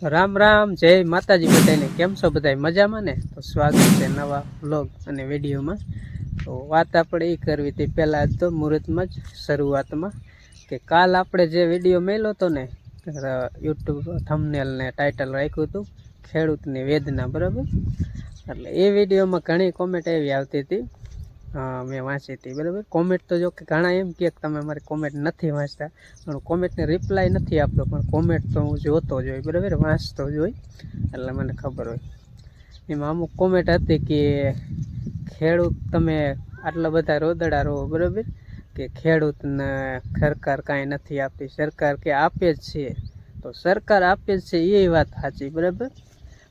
રામ રામ, જય માતાજી બધાને. કેમ છો બધા? મજામાં ને? તો સ્વાગત છે નવા વ્લોગ અને વિડીયોમાં. તો વાત આપણે એ કરવી હતી પહેલાં તો મુહૂર્તમાં જ શરૂઆતમાં કે કાલ આપણે જે વિડીયો મેળ્યો હતો ને, યુટ્યુબ થંબનેલ ને ટાઇટલ રાખ્યું હતું ખેડૂતની વેદના, બરાબર. એટલે એ વિડીયોમાં ઘણી કોમેન્ટ એવી આવતી હતી, મેં વાંચી હતી, બરાબર. કોમેન્ટ તો જો કે ઘણા એમ કહે કે તમે અમારી કોમેન્ટ નથી વાંચતા, પણ કોમેન્ટને રિપ્લાય નથી આપતો, પણ કોમેન્ટ તો હું જોતો જ હોય, બરાબર, વાંચતો જ હોય, એટલે મને ખબર હોય. એમાં અમુક કોમેન્ટ હતી કે ખેડૂત તમે આટલા બધા રોદડા રહો, બરાબર, કે ખેડૂતને સરકાર કાંઈ નથી આપતી. સરકાર કે આપે જ છે, તો સરકાર આપે જ છે એ વાત સાચી, બરાબર,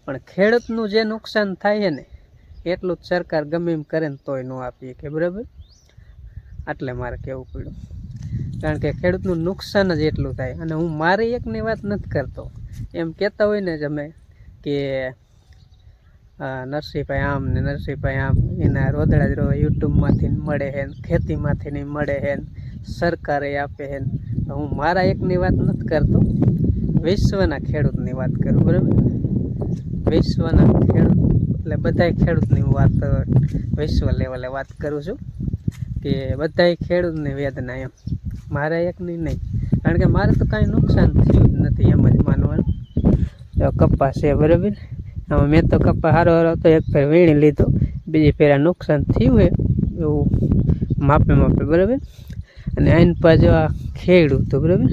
પણ ખેડૂતનું જે નુકસાન થાય છે ને એટલું જ સરકાર ગમે એમ કરે ને તોય ન આપીએ કે, બરાબર. એટલે મારે કહેવું પડ્યું, કારણ કે ખેડૂતનું નુકસાન જ એટલું થાય. અને હું મારી એકની વાત નથી કરતો, એમ કહેતા હોય ને તમે કે નરસિંહભાઈ આમ ને નરસિંહભાઈ આમ, એના રોદડા જ યુટ્યુબમાંથી મળે છે ને ખેતીમાંથી નહીં મળે છે ને સરકારે આપે છે ને. હું મારા એકની વાત નથી કરતો, વિશ્વના ખેડૂતની વાત કરું, બરાબર. વિશ્વના ખેડૂત એટલે બધાય ખેડૂતની હું વાત વિશ્વ લેવલે વાત કરું છું કે બધાય ખેડૂતની વેદના એમ, મારા એકની નહીં. કારણ કે મારે તો કાંઈ નુકસાન થયું જ નથી, એમ જ માનવાનું. કપાસ છે, બરાબર, આમાં મેં તો કપાસ સારો તો એક ફેર વીણી લીધો, બીજી ફેર નુકસાન થયું હોય એવું માપે, બરાબર. અને આઈને પાછું આ ખેડૂત તો, બરાબર,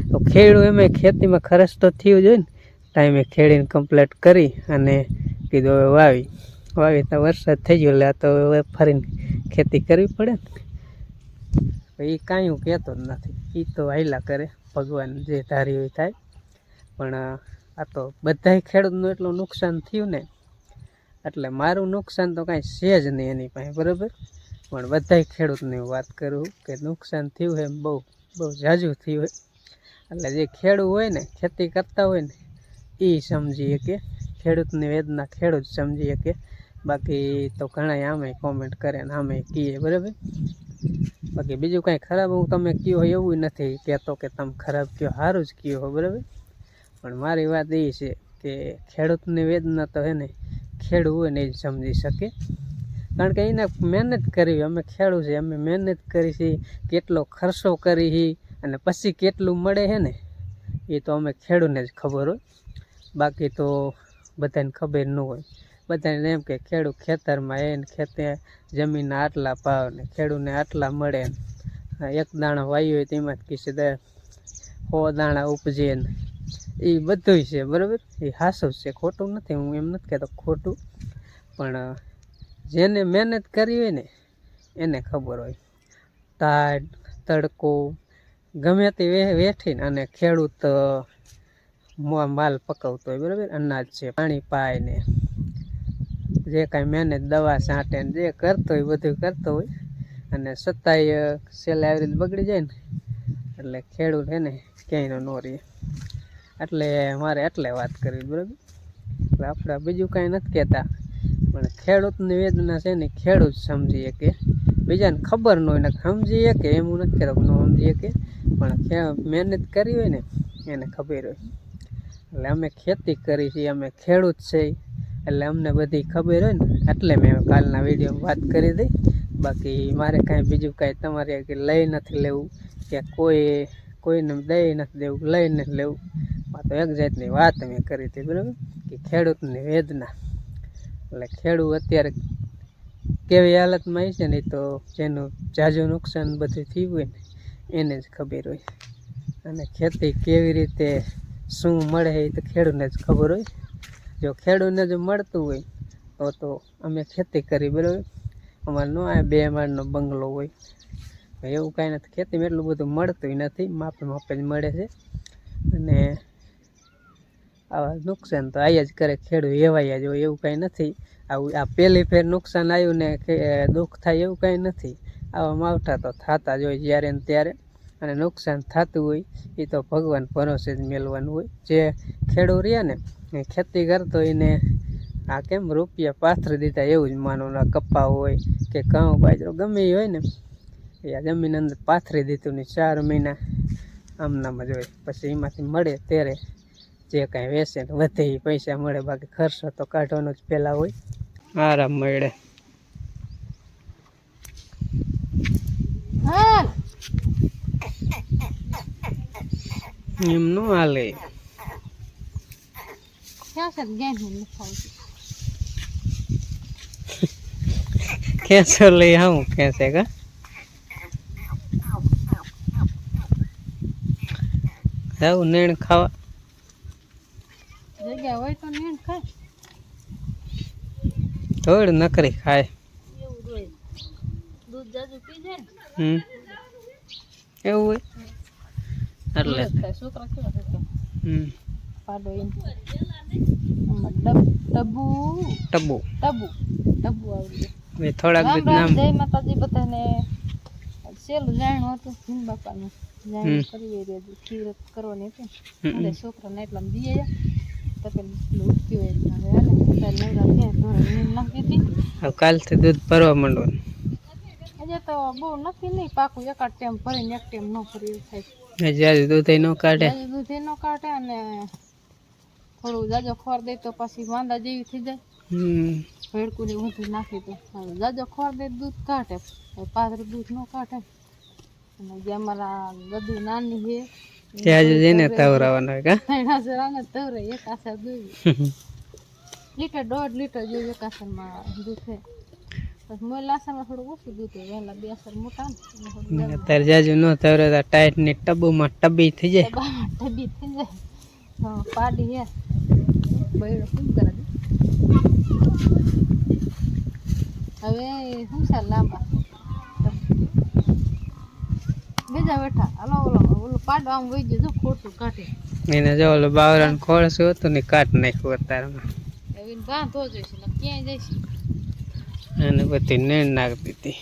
તો ખેડૂત એમાં ખેતીમાં ખર્ચ તો થયું જ હોય ને. ટાઈમે ખેડીને કમ્પ્લીટ કરી અને કીધું હવે વાવી તો વરસાદ થઈ ગયો, એટલે આ તો હવે ફરીને ખેતી કરવી પડે ને. એ કાંઈ હું કહેતો જ નથી, એ તો હાલ્યા કરે, ભગવાન જે ધાર્યું એ થાય. પણ આ તો બધાય ખેડૂતનું એટલું નુકસાન થયું ને, એટલે મારું નુકસાન તો કાંઈ છે જ નહીં એની પાસે, બરાબર. પણ બધાય ખેડૂતની વાત કરું કે નુકસાન થયું હોય એમ બહુ ઝાઝું થયું હોય. એટલે જે ખેડૂત હોય ને, ખેતી કરતા હોય ને, એ સમજીએ કે ખેડૂતની વેદના ખેડૂત સમજીએ કે. બાકી તો ઘણા આમે કોમેન્ટ કરે ને આમે કહીએ, બરાબર. બાકી બીજું કાંઈ ખરાબ હું તમે કહો એવું નથી કહેતો કે તમે ખરાબ કહો, સારું જ કહો હો, બરાબર. પણ મારી વાત એ છે કે ખેડૂતની વેદના તો હે ને ખેડૂત હોય ને એ જ સમજી શકે. કારણ કે એને મહેનત કરી, અમે ખેડૂત છે, અમે મહેનત કરી છે, કેટલો ખર્ચો કરી છે, અને પછી કેટલું મળે છે ને એ તો અમે ખેડૂતને જ ખબર હોય. બાકી તો બધાને ખબર ન હોય. બધાને એમ કે ખેડૂત ખેતરમાં એને ખેતે જમીનના આટલા ભાવ ને ખેડૂતને આટલા મળે ને, એક દાણા વાવ્યો હોય તેમાં જ કીધું 100 દાણા ઉપજે ને, એ બધું છે, બરાબર. એ સાચું છે, ખોટું નથી, હું એમ નથી કહેતો ખોટું. પણ જેને મહેનત કરી હોય ને એને ખબર હોય. તાડ તડકો ગમે તે વેઠીને અને ખેડૂત માલ પકવતો હોય, બરાબર. અનાજ છે, પાણી પાય ને જે કાંઈ મહેનત દવા છાંટે ને જે કરતો હોય બધું કરતો હોય, અને છતાંય છેલ્લે આવી રીતે બગડી જાય ને એટલે ખેડૂત હે ને ક્યાંયનો ન રહે. એટલે મારે એટલે વાત કરવી, બરાબર. એટલે આપણે બીજું કાંઈ નથી કહેતા, પણ ખેડૂતની વેદના છે ને ખેડૂત સમજીએ કે, બીજાને ખબર ન હોય ને સમજીએ કે, એમ હું નથી કહેતો ન સમજીએ કે, પણ મહેનત કરી હોય ને એને ખબર હોય. એટલે અમે ખેતી કરી છીએ, અમે ખેડૂત છે, એટલે અમને બધી ખબર હોય ને, એટલે મેં કાલના વિડીયોમાં વાત કરી હતી. બાકી મારે કાંઈ બીજું કાંઈ તમારે લઈ નથી લેવું કે કોઈને દઈ નથી દેવું, લઈ નથી લેવું. આ તો એક જાતની વાત મેં કરી હતી, બરાબર, કે ખેડૂતની વેદના. એટલે ખેડૂત અત્યારે કેવી હાલતમાં છે ને, તો જેનું ઝાઝું નુકસાન બધું થયું હોય ને એને જ ખબર હોય. અને ખેતી કેવી રીતે શું મળે એ તો ખેડૂતને જ ખબર હોય. જો ખેડૂતને જો મળતું હોય તો અમે ખેતી કરી, બરાબર. અમારે નો આ 2 માળનો બંગલો હોય, એવું કાંઈ નથી. ખેતીમાં એટલું બધું મળતું નથી, માપે જ મળે છે. અને આવા નુકસાન તો આયા જ કરે ખેડૂત, એવાયા જ હોય, એવું કાંઈ નથી. આ પહેલી ફેર નુકસાન આવ્યું ને કે દુઃખ થાય એવું કાંઈ નથી. આવા માવઠા તો થતા જ હોય જ્યારે ને ત્યારે, અને નુકસાન થતું હોય એ તો ભગવાન ભરોસે જ મેળવાનું હોય. જે ખેડૂત રહ્યા ને એ ખેતી કરતો એને આ કેમ રૂપિયા પાથરી દીધા એવું જ માનવાનું. આ કપા હોય કે ઘઉં બાજરો ગમે એ હોય ને એ આ જમીન અંદર પાથરી દીધું ને 4 મહિના આમનામ જ હોય. પછી એમાંથી મળે ત્યારે જે કાંઈ વેચે ને વધે એ પૈસા મળે, બાકી ખર્ચો તો કાઢવાનો જ પહેલાં હોય. આરામ મળે એમ ન હાલે. કેસો લઈ આવું કેસે કા આવું નેણ ખાવા જગ્યા હોય તો નીણ ખાય. થોડ નકરી ખાય. એવું હોય દૂધ જાજુ પી જાય એવું હોય એટલે ને છોકરા કેવા છે પાડો એમ ટબુ ટબુ ટબુ ટબુ આવડે. એ થોડાક રામ દીધ રામ નામ જય માતાજી બધાને. છેલ્લું જાણ્યું હતું ભીમ બાપાનું જાણ્યું કરી રહ્યું ખીર કરવાની હતી એટલે છોકરાને એટલા દીએ તો પેલું ઉઠી હોય હવે હાલે ત્યારે નવરા થયા ધોરણ નીંદ નાખી હતી. હવે કાલથી દૂધ ભરવા માંડવાનું. હજી તો બહુ નથી નહીં પાકું એકાદ ટાઈમ ભરીને એક ટાઈમ ન ભરી એવું થાય. જ્યારે દૂધ ન કાઢે દૂધ એ ન કાઢે અને થોડું જાજો ખોર દે તો પછી વાંદા જેવી થઈ જાય. ભેડકું ને ઊંધું નાખી તો જાજો ખોર દે દૂધ કાઢે, પાતળું દૂધ ન કાઢે. અને જે અમારા ગદી નાની છે ત્યાં જઈને તવરાવાનું હોય કા તવરે એક આસર દૂધ લીટર 1.5 લીટર જેવું એક આસરમાં દૂધ છે. પછી મોલા આસરમાં થોડું ઓછું દૂધ હોય, વહેલા 2 આસર મોટા ને અત્યારે જાજુ ન તવરે તો ટાઈટ ની ટબુમાં ટબી થઈ જાય. ટબી થઈ જાય. હા પાડી હે બૈડો શું કરે હવે શું છે લાંબા બીજા બેઠા હલો ઓલો પાડો આમ વહી ગયો ખોટું કાઢે એને જો ઓલો બાવરાનું ખોળસું હતું ને કાઢ નાખ્યું અત્યારમાં. હવે બાંધો જોઈશે ને ક્યાંય જઈશ અને બધી નીણ નાખી દીધી.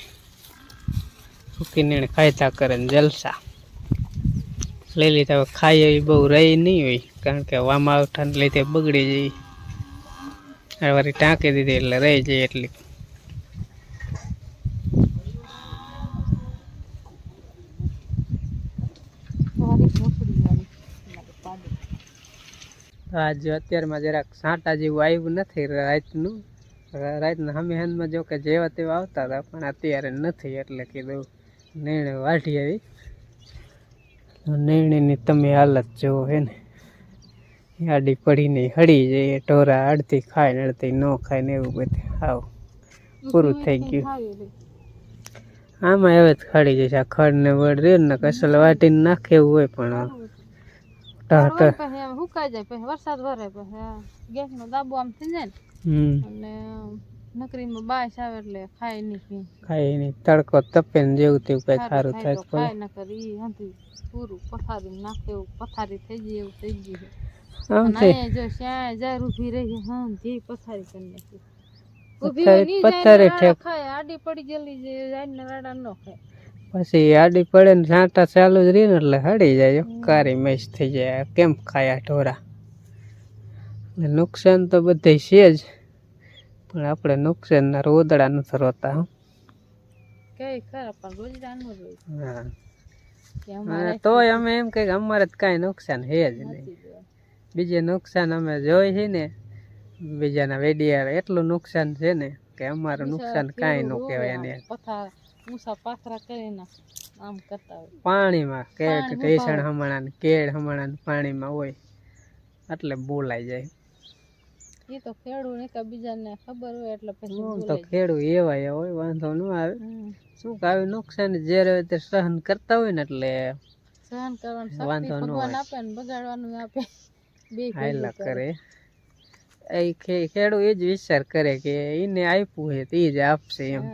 સૂકી નીણ ખાયતા કરે ને જલસા લઈ લીધા. હવે ખાઈ એવી બહુ રહી નહીં હોય કારણ કે વામાવઠાને લીધે બગડી જાય. વારી ટાંકી દીધી એટલે રહી જાય એટલી. આજ અત્યારમાં જરાક સાંટા જેવું આવ્યું નથી રાતનું. રાતના હમી હાંજમાં જો કે જેવા તેવા આવતા હતા પણ અત્યારે નથી એટલે કીધું નીણ વાઢી આવી. નીણની તમે હાલત જુઓ હે ને આડી પડીને હળી જાય. ઢોરા અડધી ખાય ને અડધી ન ખાય ને એવું બધું હાવ પૂરું થઈ ગયું. આમાં હવે જ ખડી જશે. આ ખડ ને વડ રે ને કસલ વાટીને નાખે એવું હોય પણ સુકાઈ જાય પછી વરસાદ વરે પછી ગેસ નો દાબો આમ થઈ જાય ને અને નકરીમાં બાયસ આવે એટલે ખાય નહીં તડકો તપે ને જેવું તેવું કઈ સારું થાય ખાય ન કરી હતી પૂરું પથારી નાખે એવું પથારી થઈ જાય એવું થઈ ગયું. જો શ્યાં જાય ઊભી રહી હા જે પથારી કરી નાખી પથારી ખાય આડી પડી ગયેલી જે રાડના રાડા ન ખાય. પછી આડી પડે ને સાંટા ચાલુ જ રહી ને એટલે હળી જાય કારી મેશ થઈ જાય. કેમ ખાયા ઢોરા નુકસાન તો બધે છે જ પણ આપણે નુકસાન ના રોદડા નથી રોતા. કઈ ખરા પણ રોજડા ન રોય. હા તોય અમે એમ કઈ અમારે તો કઈ નુકસાન હે જ નહીં. બીજે નુકસાન અમે જોઈ છે ને બીજાના વેડિયા એટલું નુકસાન છે ને કે અમારું નુકસાન કાંઈ ન કહેવાય એને. પાણીમાં કેળ ઢેસણ હમણાં કેળ હમણાં પાણીમાં હોય એટલે બોલાઈ જાય. એ તો ખેડૂ ને કે બીજાને ખબર હોય એટલે પછી તો ખેડૂ એવા હોય વાંધો ન આવે. શું કે આવી નુકસાન જ્યારે હોય તે સહન કરતા હોય ને એટલે સહન કરવાનું વાંધો ન ભગવાન આપે ને બગાડવાનું આપે બે હાયલા કરે. એ ખેડૂ એ જ વિચાર કરે કે એને આપ્યું છે તો એ જ આપશે એમ.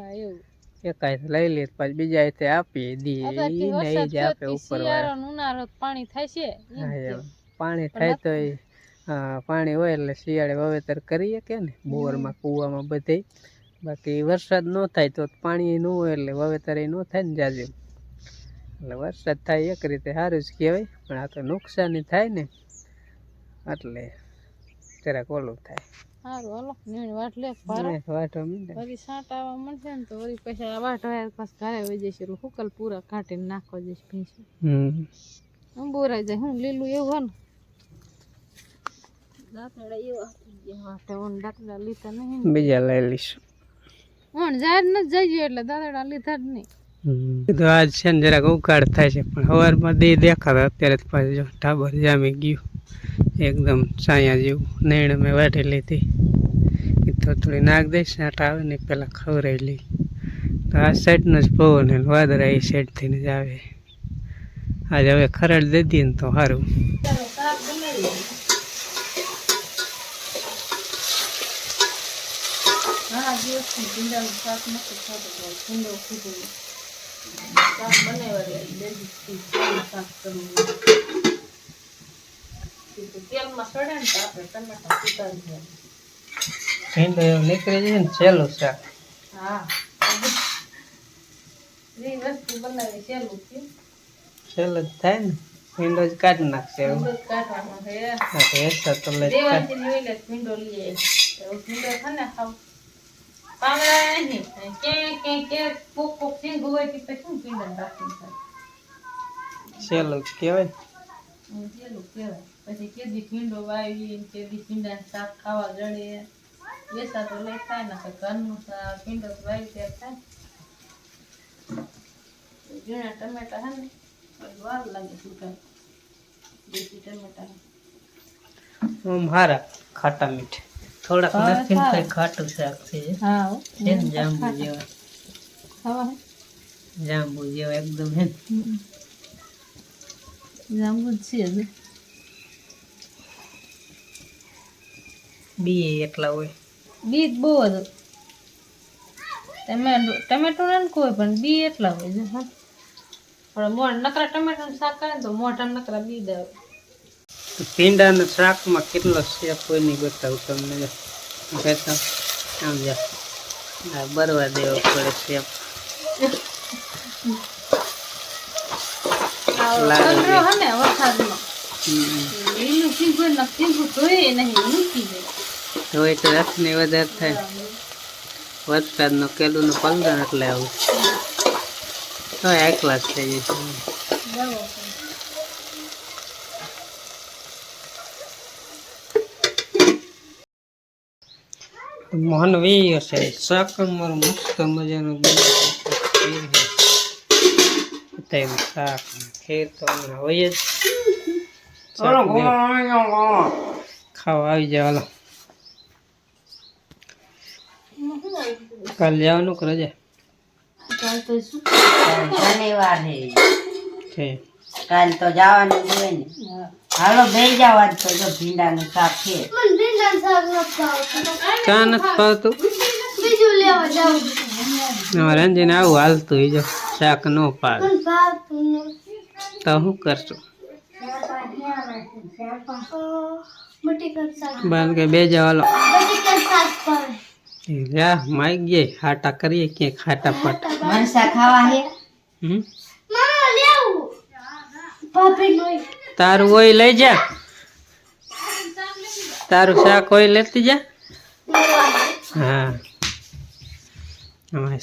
એકાય લઈ લે પછી બીજા રીતે આપી દઈએ એને એ જ આપે ઉપર ઉનાળો પાણી થાય છે પાણી થાય તો પાણી હોય એટલે શિયાળે વાવેતર કરીએ કે ને બોરમાં કૂવામાં બધે. બાકી વરસાદ ન થાય તો પાણી ન હોય એટલે વાવેતર એ ન થાય ને જાજુ. એટલે વરસાદ થાય એક રીતે સારું જ કહેવાય પણ આ તો નુકસાની થાય ને એટલે જરાક ઓલું થાય. સારું હાલો નીણ વાટ લે વળી સાંટ આવવા મળશે ને તો વળી પછી વાટ પછી ઘરે વહી જઈશ એટલે હુકલ પૂરા કાઢીને નાખવા જઈશ ભીંસ. બોરાઈ જાય હું લીલું એવું હોય ને દાંતડા એવા માટે ઓન દાંતડા લીધા નહીં બીજા લઈ લઈશું. ઓન જાર ન જઈએ એટલે દાંતડા લીધા જ નહીં. તો આજ છે ને જરાક ઉકાળ થાય છે, પણ સવારમાં દેખાતા અત્યારે જ પાછું જો ટાબર જામી ગયું એકદમ સાયા જેવું. નૈણ મેં વાટી લીધી, એ તો થોડી નાખ દઈશ, આટા આવે ને પેલા ખવડાવી લઈ. તો આ સાઈડનો જ પવન ને વાદળા એ સાઈડથી જ આવે. આજે હવે ખરાડ દઈ દઈએ ને તો સારું. હા દિવસથી ભીંડાનું શાક નથી ખાતું, ભીંડો ખીધું શાક બનાવવા શાક કરવું તેલમાં સડે ને તો આપણે ટમાટા સુધારી જાય. ભીંડો એવું નીકળી જાય ને સહેલું શાક. હા એ વસ્તુ બનાવી સહેલું છે, સહેલું જ થાય ને. ભીંડો જ કાઢી નાખશે એવું. ભીંડો જ કાઢવાનો છે. એસા તો લઈ દેવાથી લઈ લે ભીંડો લઈએ ભીંડો છે ને ખાવ પાંગડા નહીં કે કોક કોક સિંગ હોય કે પછી શું ભીંડા રાખીને થાય સહેલું જ કહેવાય. સહેલું કહેવાય. પછી કેદી ભીંડો વાવી કેદી ભીંડા શાક ખાવા જડે વેસા તો લઈ થાય ને ઘરનું શાક ભીંડો તો વાવી ત્યાં થાય. ઝીણા ટમેટા હે ને વાર લાગે સુકાય દેશી ટમેટા આમ હારા ખાટા મીઠા થોડાક નથી ને કઈ ખાટું શાક છે. હા છે ને જાંબુ જેવા, ખાવા જાંબુ જેવા એકદમ હે ને. જાંબુ છે બી એટલા હોય. બીજ બહુ હતું ટમેટો ને કોઈ પણ બી એટલા હોય છે. હા પણ મોઢ નકરા ટમેટાનું શાક કરે ને તો મોઢા નકરા બી આવે. ભીંડાના શાકમાં કેટલો શેપ હોય નહીં બતાવું તમને. કહેતા આમ જા આ બરવા દેવો પડે શેપ. કલરો હે ને વરસાદમાં એનું સીંગું જોઈએ નહીં મૂકી જાય હોય તો રસની વધારે થાય. વરસાદનો કેલું પલગણ એટલે આવું તો એક ક્લાસ થઈ જશે. મોહન વી હશે શાક મારું મસ્ત મજાનું શાક ખીર તો હમણાં હોય જ. ખાવા આવી જાય. હાલો કાલ જવાનું કે રજા શનિવાર છે? કાલ તો જવાનું જ હોય ને. હાલો બે જવા તો જો ભીંડાનું શાક છે. ચા નથી પાવતું રંજીને આવું હાલતું જો શાક ન પાવે તો શું કરશું? બાર કે બે જવાલો જા માઈક ગયા હાટા કરીએ ક્યાંક ખાટા પાટ. મરસા ખાવા હે તારું હોય લઈ જા, તારું શાક હોય લેતી જા. હા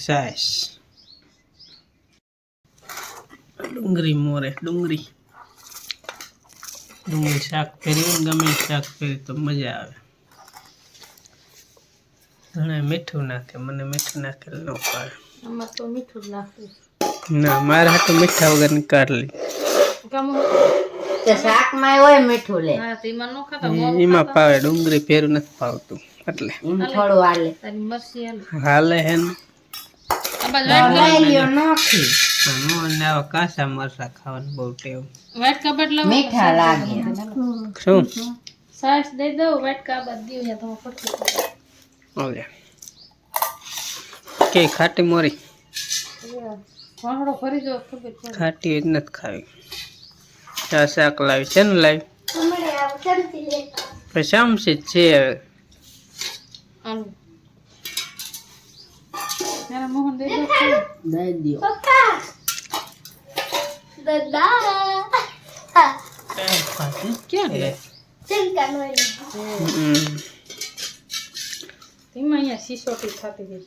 સાસ ડુંગળી મોરે ડુંગળી શાક કર્યું ગમે શાક કર્યું તો મજા આવે. ઘણા મીઠું નાખે, મને મીઠું નાખેલ ન પાડે. આમાં તો મીઠું જ નાખવું ના મારા હાથે મીઠા વગરની કાઢલી. શાકમાં હોય મીઠું લે એમાં પાવે, ડુંગળી ફેરું નથી પાવતું એટલે થોડું હાલે હાલે હે ને. નાખી આવા કાચા મરચા ખાવાનું બહુ ટેવ. મીઠા લાગે. શું સાસ દઈ દો વાટકા બાદ દીવ તો ઓલે કે ખાટી મોરી વાહડો ફરી જો ખબર ખાટી જ નથી ખાવી. ચા શાક લાવી છે ને લાવી પછી સમસી જ છે હવે. આલુ મેરા મોહન દઈ દો દઈ દો. ક્યાં ગયા એમાં અહીંયા સિસોટી થતી હતી.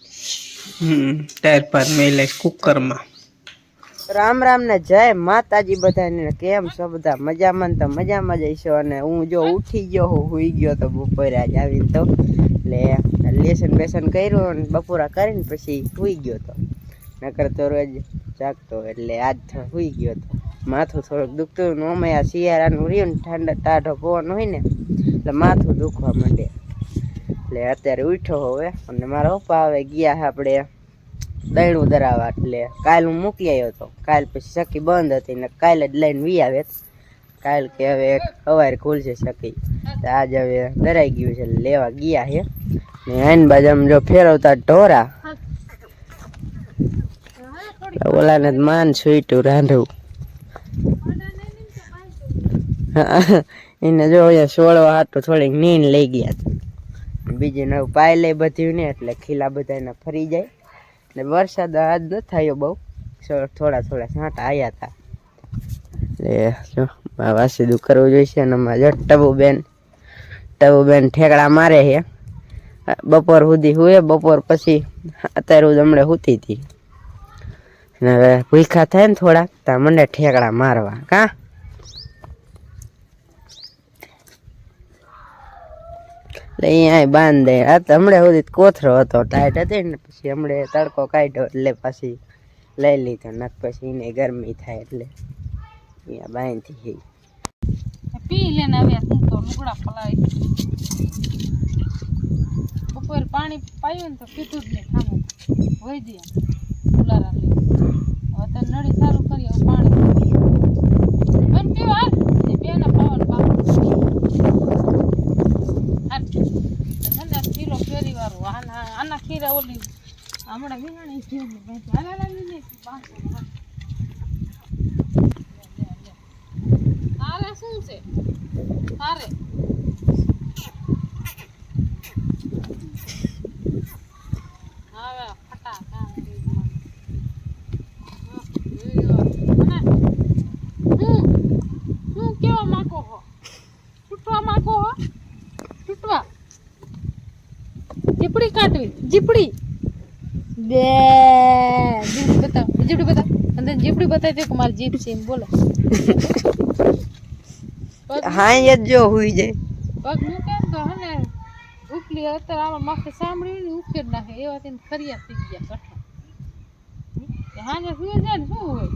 ટાયર પર મેલે કુકરમાં રામ રામ ને જય માતાજી બધાને. કેમ છો બધા? મજામાં તો મજામાં જઈશો. અને હું જો ઉઠી ગયો હું હુઈ ગયો તો બપોરે આજ આવીને તો એટલે લેસન બેસન કર્યું અને બપોરા કરીને પછી હુઈ ગયો તો. નકર તો રોજ જાગતો એટલે આજ હુઈ ગયો તો. માથું થોડુંક દુખતું અમે આ શિયાળાનું રહ્યું ને ઠંડા ટાઢો પવન હોય ને એટલે માથું દુખવા માંડે. એટલે અત્યારે ઉઠ્યો હવે અને મારા પપ્પા હવે ગયા આપણે દહીણું ધરાવવા. એટલે કાલ હું મૂકી આવ્યો હતો. કાલ પછી સખી બંધ હતી ને કાલે જ લઈને વી આવે. કાલ કે હવે સવારે ખુલશે સખી તો આજ હવે ધરાઈ ગયું છે લેવા ગયા છે. ને આઈન બાજુ આમ જો ફેરવતા ઢોરા ઓલાને માન સ્વીટું રાંધવું એને જો અહીંયા સોળવા હાટું થોડીક નીંદ લઈ ગયા હતા. બીજી નવું પાય લઈ બધ્યું ને એટલે ખીલા બધા એના ફરી જાય. ને વરસાદ આજ ન થયો બહુ, થોડા થોડા છાંટા આવ્યા હતા. એટલે જો વાસીદું કરવું જોઈશે. અને અમારે જો ટબુબેન ઠેકડા મારે છે. બપોર સુધી હુએ, બપોર પછી અત્યારે હમણાં સૂતી હતી. ને હવે ભૂખા થાય ને થોડાક તો મને ઠેકડા મારવા કા. એટલે અહીંયા બાંધે. આ તો હમણાં સુધી કોથરો હતો, ટાઈટ હતી ને પછી હમણાં તડકો કાઢ્યો એટલે પછી લઈ લીધો. નક પછી એને ગરમી થાય એટલે અહીંયા બાંધી પી લેને આવ્યા તું તો લુગડા પલાળી. બપોર પાણી પાયું ને તો પીધું જ નહીં ખામે હોય દે ફુલારા લે. હવે તો નળી ચાલુ કરી આવું પાણી બન પીવા હાલ બેના પાવન બાપુ કિલો ફેરી વાળું આના ખીરા ઓલી હમણાં વિનાણી તારે શું છે તારે હવે ફટા શું કેવા માંગો હો? છૂટવા માંગો હો? છૂટવા જીપડી કાઢવી જીપડી બે જીપડી બતાવ અને જીપડી બતાવી દે કે મારી જીપ છે એમ બોલો. હા એ જો હુઈ જાય પગ મૂકે તો હને ઉપલી અત્યારે આમાં માથે સાંભળી ને ઉકેર નાખે એવા તેને ફરિયાદ થઈ ગયા કઠા. હા ને સુઈ જાય ને શું હોય